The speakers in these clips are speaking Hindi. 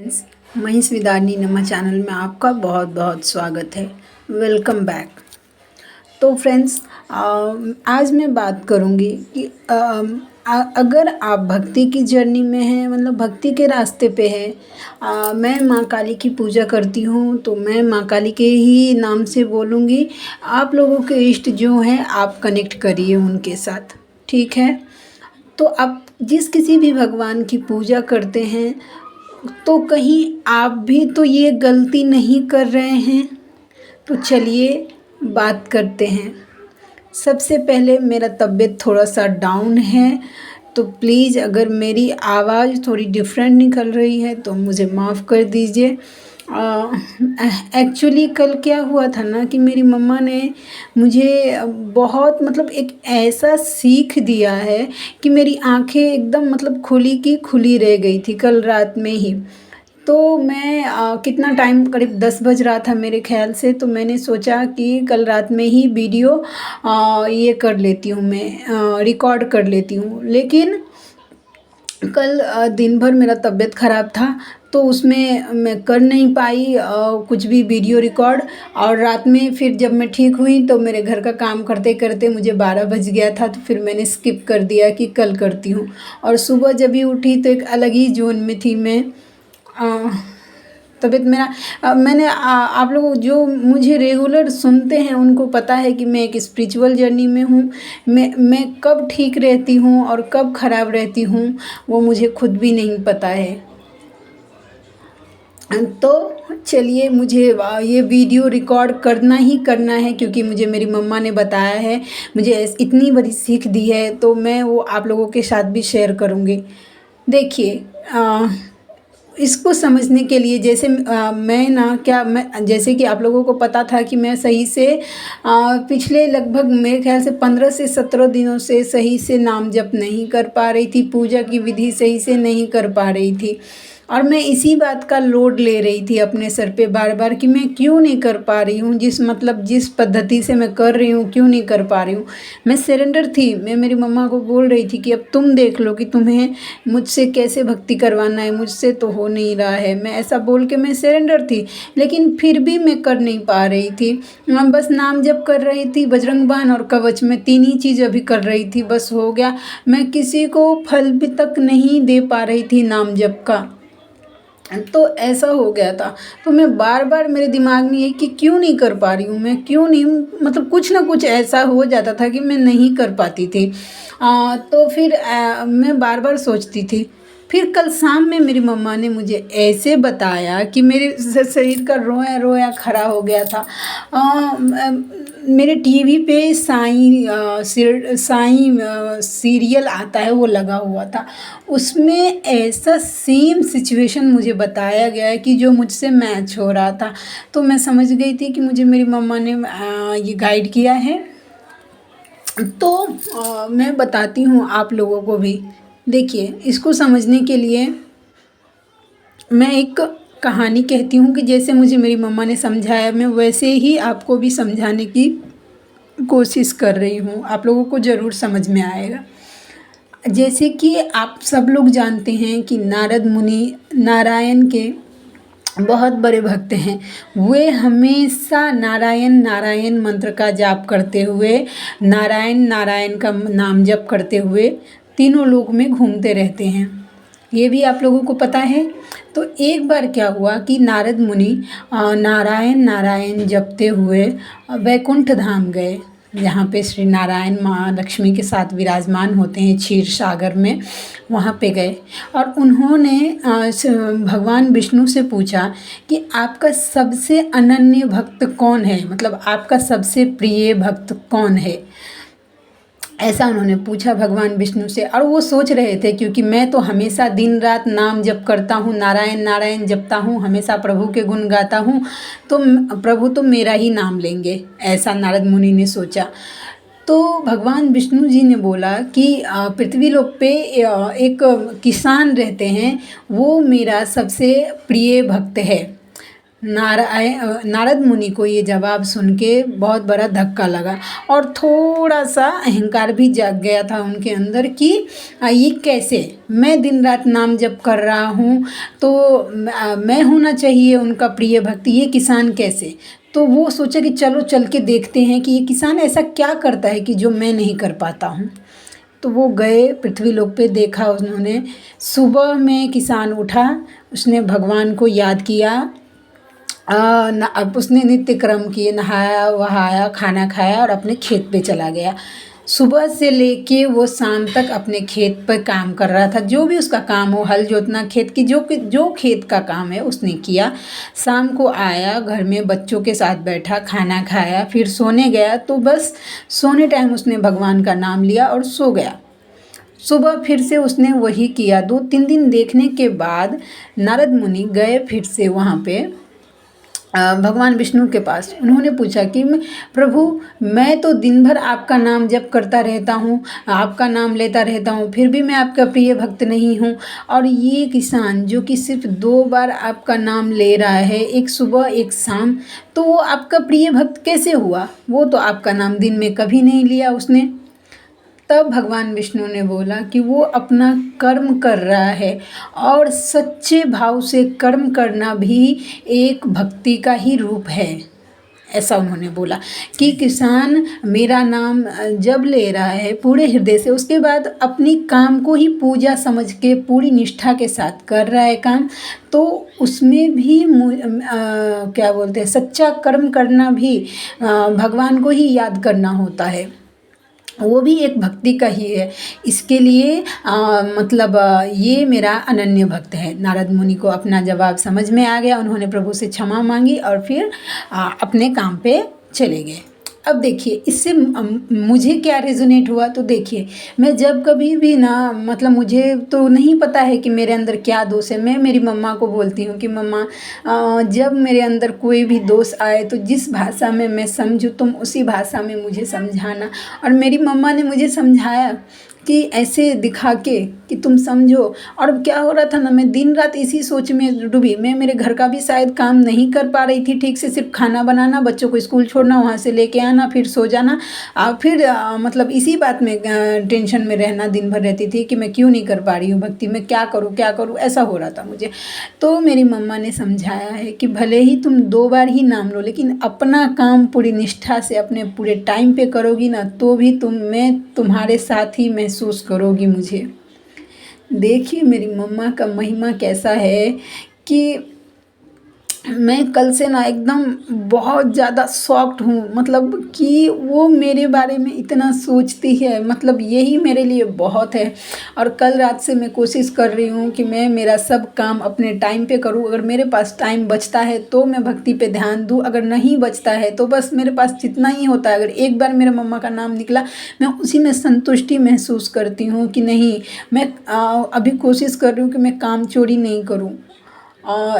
फ्रेंड्स, महेश विदारनी नमा चैनल में आपका बहुत बहुत स्वागत है। Welcome back. तो फ्रेंड्स, आज मैं बात करूंगी कि अगर आप भक्ति की जर्नी में हैं, मतलब भक्ति के रास्ते पे हैं। मैं माँ काली की पूजा करती हूँ, तो मैं माँ काली के ही नाम से बोलूँगी। आप लोगों के इष्ट जो हैं आप कनेक्ट करिए उनके साथ, ठीक है। तो आप जिस किसी भी भगवान की पूजा करते हैं तो कहीं आप भी तो ये गलती नहीं कर रहे हैं। तो चलिए बात करते हैं। सबसे पहले मेरा तबीयत थोड़ा सा डाउन है, तो प्लीज़ अगर मेरी आवाज़ थोड़ी डिफरेंट निकल रही है तो मुझे माफ़ कर दीजिए। एक्चुअली कल क्या हुआ था ना कि मेरी मम्मा ने मुझे बहुत मतलब एक ऐसा सीख दिया है कि मेरी आंखें एकदम मतलब खुली की खुली रह गई थी कल रात में ही। तो मैं कितना टाइम, करीब 10 बज रहा था मेरे ख्याल से, तो मैंने सोचा कि कल रात में ही वीडियो ये कर लेती हूँ, मैं रिकॉर्ड कर लेती हूँ। लेकिन कल दिन भर मेरा तबीयत ख़राब था, तो उसमें मैं कर नहीं पाई कुछ भी वीडियो रिकॉर्ड। और रात में फिर जब मैं ठीक हुई तो मेरे घर का काम करते करते मुझे 12 बज गया था, तो फिर मैंने स्किप कर दिया कि कल करती हूँ। और सुबह जब भी उठी तो एक अलग ही जोन में थी मैं। तबीयत मेरा मैंने आप लोग जो मुझे रेगुलर सुनते हैं उनको पता है कि मैं एक स्पिरिचुअल जर्नी में हूँ। मैं कब ठीक रहती हूँ और कब ख़राब रहती हूँ वो मुझे खुद भी नहीं पता है। तो चलिए, मुझे ये वीडियो रिकॉर्ड करना ही करना है, क्योंकि मुझे मेरी मम्मा ने बताया है, मुझे इतनी बड़ी सीख दी है, तो मैं वो आप लोगों के साथ भी शेयर करूँगी। देखिए, इसको समझने के लिए जैसे मैं ना क्या मैं जैसे कि आप लोगों को पता था कि मैं सही से पिछले लगभग मेरे ख्याल से 15 से 17 दिनों से सही से नाम जप नहीं कर पा रही थी, पूजा की विधि सही से नहीं कर पा रही थी। और मैं इसी बात का लोड ले रही थी अपने सर पे बार बार कि मैं क्यों नहीं कर पा रही हूँ, जिस पद्धति से मैं कर रही हूँ क्यों नहीं कर पा रही हूँ। मैं सरेंडर थी, मैं मेरी मम्मा को बोल रही थी कि अब तुम देख लो कि तुम्हें मुझसे कैसे भक्ति करवाना है, मुझसे तो हो नहीं रहा है। मैं ऐसा बोल के मैं सरेंडर थी, लेकिन फिर भी मैं कर नहीं पा रही थी। मैं बस नाम जप कर रही थी, बजरंग बाण और कवच में 3 ही चीज़ अभी कर रही थी, बस हो गया। मैं किसी को फल भी तक नहीं दे पा रही थी नाम जप का। तो ऐसा हो गया था। तो मैं बार बार मेरे दिमाग में ये कि क्यों नहीं कर पा रही हूँ, मैं क्यों नहीं, मतलब कुछ ना कुछ ऐसा हो जाता था कि मैं नहीं कर पाती थी। तो फिर मैं बार बार सोचती थी। फिर कल शाम में मेरी मम्मा ने मुझे ऐसे बताया कि मेरे शरीर का रोया रोया खड़ा हो गया था। मेरे टीवी पे साईं सीरियल आता है, वो लगा हुआ था। उसमें ऐसा सेम सिचुएशन मुझे बताया गया है कि जो मुझसे मैच हो रहा था। तो मैं समझ गई थी कि मुझे मेरी मम्मा ने ये गाइड किया है। तो मैं बताती हूँ आप लोगों को भी। देखिए, इसको समझने के लिए मैं एक कहानी कहती हूँ कि जैसे मुझे मेरी मम्मा ने समझाया, मैं वैसे ही आपको भी समझाने की कोशिश कर रही हूँ। आप लोगों को ज़रूर समझ में आएगा। जैसे कि आप सब लोग जानते हैं कि नारद मुनि नारायण के बहुत बड़े भक्त हैं। वे हमेशा नारायण नारायण मंत्र का जाप करते हुए, नारायण नारायण का नाम जप करते हुए तीनों लोक में घूमते रहते हैं। ये भी आप लोगों को पता है। तो एक बार क्या हुआ कि नारद मुनि नारायण नारायण जपते हुए वैकुंठ धाम गए, जहाँ पे श्री नारायण माँ लक्ष्मी के साथ विराजमान होते हैं क्षीर सागर में। वहाँ पे गए और उन्होंने भगवान विष्णु से पूछा कि आपका सबसे अनन्य भक्त कौन है, मतलब आपका सबसे प्रिय भक्त कौन है। ऐसा उन्होंने पूछा भगवान विष्णु से। और वो सोच रहे थे, क्योंकि मैं तो हमेशा दिन रात नाम जप करता हूँ, नारायण नारायण जपता हूँ, हमेशा प्रभु के गुण गाता हूँ, तो प्रभु तो मेरा ही नाम लेंगे, ऐसा नारद मुनि ने सोचा। तो भगवान विष्णु जी ने बोला कि पृथ्वी लोक पे एक किसान रहते हैं, वो मेरा सबसे प्रिय भक्त है। नारद मुनि को ये जवाब सुन के बहुत बड़ा धक्का लगा और थोड़ा सा अहंकार भी जाग गया था उनके अंदर कि ये कैसे, मैं दिन रात नाम जप कर रहा हूँ तो मैं होना चाहिए उनका प्रिय भक्त, ये किसान कैसे। तो वो सोचा कि चलो चल के देखते हैं कि ये किसान ऐसा क्या करता है कि जो मैं नहीं कर पाता हूँ। तो वो गए पृथ्वी लोक पे, देखा उन्होंने। सुबह में किसान उठा, उसने भगवान को याद किया, अब उसने नित्य कर्म किए, नहाया वहाया, खाना खाया और अपने खेत पे चला गया। सुबह से लेके वो शाम तक अपने खेत पर काम कर रहा था, जो भी उसका काम हो, हल जोतना, खेत की जो खेत का काम है उसने किया। शाम को आया, घर में बच्चों के साथ बैठा, खाना खाया, फिर सोने गया। तो बस सोने टाइम उसने भगवान का नाम लिया और सो गया। सुबह फिर से उसने वही किया। 2-3 दिन देखने के बाद नारद मुनि गए फिर से वहाँ पे भगवान विष्णु के पास। उन्होंने पूछा कि प्रभु, मैं तो दिन भर आपका नाम जप करता रहता हूँ, आपका नाम लेता रहता हूँ, फिर भी मैं आपका प्रिय भक्त नहीं हूँ। और ये किसान जो कि सिर्फ 2 बार आपका नाम ले रहा है, एक सुबह एक शाम, तो वो आपका प्रिय भक्त कैसे हुआ? वो तो आपका नाम दिन में कभी नहीं लिया उसने। तब भगवान विष्णु ने बोला कि वो अपना कर्म कर रहा है और सच्चे भाव से कर्म करना भी एक भक्ति का ही रूप है। ऐसा उन्होंने बोला कि किसान मेरा नाम जब ले रहा है पूरे हृदय से, उसके बाद अपनी काम को ही पूजा समझ के पूरी निष्ठा के साथ कर रहा है काम, तो उसमें भी क्या बोलते हैं, सच्चा कर्म करना भी भगवान को ही याद करना होता है, वो भी एक भक्ति का ही है। इसके लिए मतलब ये मेरा अनन्य भक्त है। नारद मुनि को अपना जवाब समझ में आ गया, उन्होंने प्रभु से क्षमा मांगी और फिर अपने काम पे चले गए। अब देखिए इससे मुझे क्या रेजोनेट हुआ, तो देखिए मैं जब कभी भी ना, मतलब मुझे तो नहीं पता है कि मेरे अंदर क्या दोष है। मैं मेरी मम्मा को बोलती हूँ कि मम्मा, जब मेरे अंदर कोई भी दोष आए तो जिस भाषा में मैं समझूँ तुम उसी भाषा में मुझे समझाना। और मेरी मम्मा ने मुझे समझाया कि ऐसे दिखा के कि तुम समझो। और क्या हो रहा था ना, मैं दिन रात इसी सोच में डूबी। मैं मेरे घर का भी शायद काम नहीं कर पा रही थी ठीक से, सिर्फ खाना बनाना, बच्चों को स्कूल छोड़ना, वहाँ से लेके आना, फिर सो जाना, फिर मतलब इसी बात में टेंशन में रहना दिन भर रहती थी कि मैं क्यों नहीं कर पा रही हूँ भक्ति में, क्या करूँ, ऐसा हो रहा था मुझे। तो मेरी मम्मा ने समझाया है कि भले ही तुम 2 बार ही नाम लो, लेकिन अपना काम पूरी निष्ठा से अपने पूरे टाइम पे करोगी ना, तो भी मैं तुम्हारे साथ ही महसूस करोगी मुझे। देखिए मेरी मम्मा का महिमा कैसा है कि मैं कल से ना एकदम बहुत ज़्यादा शॉक्ड हूँ, मतलब कि वो मेरे बारे में इतना सोचती है, मतलब यही मेरे लिए बहुत है। और कल रात से मैं कोशिश कर रही हूँ कि मैं मेरा सब काम अपने टाइम पे करूँ। अगर मेरे पास टाइम बचता है तो मैं भक्ति पे ध्यान दूँ, अगर नहीं बचता है तो बस मेरे पास जितना ही होता है, अगर एक बार मेरे मम्मा का नाम निकला मैं उसी में संतुष्टि महसूस करती हूँ कि नहीं, मैं अभी कोशिश कर रही हूँ कि मैं काम चोरी नहीं करूँ।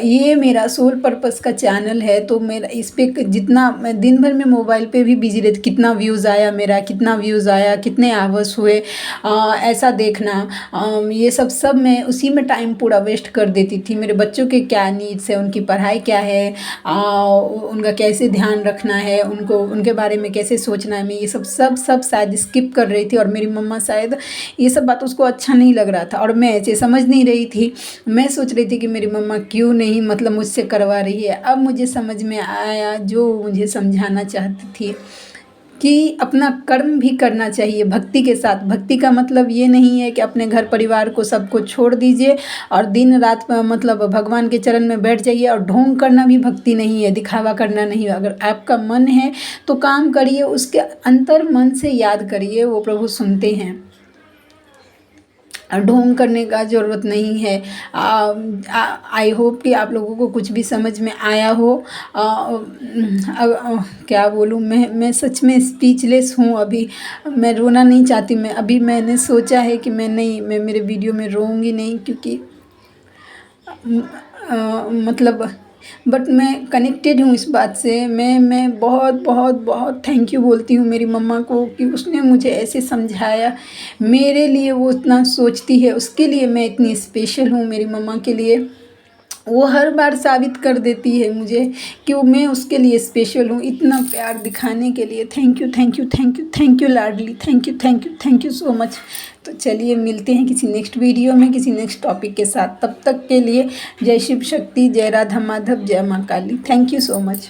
ये मेरा सोल पर्पस का चैनल है, तो मेरा इस पे जितना मैं दिन भर में मोबाइल पे भी बिजी रहती, कितना व्यूज़ आया मेरा, कितना व्यूज़ आया, कितने आवर्स हुए, ऐसा देखना, ये सब मैं उसी में टाइम पूरा वेस्ट कर देती थी। मेरे बच्चों के क्या नीड्स है, उनकी पढ़ाई क्या है, उनका कैसे ध्यान रखना है, उनको उनके बारे में कैसे सोचना है, मैं ये सब शायद स्किप कर रही थी। और मेरी मम्मा शायद ये सब बात उसको अच्छा नहीं लग रहा था और मैं ऐसे समझ नहीं रही थी। मैं सोच रही थी कि मेरी मम्मा क्यों नहीं मतलब मुझसे करवा रही है। अब मुझे समझ में आया जो मुझे समझाना चाहती थी कि अपना कर्म भी करना चाहिए भक्ति के साथ। भक्ति का मतलब ये नहीं है कि अपने घर परिवार को सबको छोड़ दीजिए और दिन रात मतलब भगवान के चरण में बैठ जाइए। और ढोंग करना भी भक्ति नहीं है, दिखावा करना नहीं है। अगर आपका मन है तो काम करिए, उसके अंतर मन से याद करिए, वो प्रभु सुनते हैं। ढोंग करने का ज़रूरत नहीं है। आई होप कि आप लोगों को कुछ भी समझ में आया हो। क्या बोलूँ, मैं सच में स्पीचलेस हूँ अभी। मैं रोना नहीं चाहती, मैंने सोचा है कि मैं मेरे वीडियो में रोऊंगी नहीं, क्योंकि मतलब बट मैं कनेक्टेड हूँ इस बात से। मैं बहुत बहुत बहुत थैंक यू बोलती हूँ मेरी मम्मा को कि उसने मुझे ऐसे समझाया। मेरे लिए वो इतना सोचती है, उसके लिए मैं इतनी स्पेशल हूँ मेरी मम्मा के लिए। वो हर बार साबित कर देती है मुझे कि वो मैं उसके लिए स्पेशल हूँ, इतना प्यार दिखाने के लिए। Thank you thank you thank you thank you Ladli, thank you thank you thank you so much. तो चलिए मिलते हैं किसी नेक्स्ट वीडियो में किसी नेक्स्ट टॉपिक के साथ। तब तक के लिए जय शिव शक्ति, जय राधा माधव, जय माँ Kali. Thank you so much.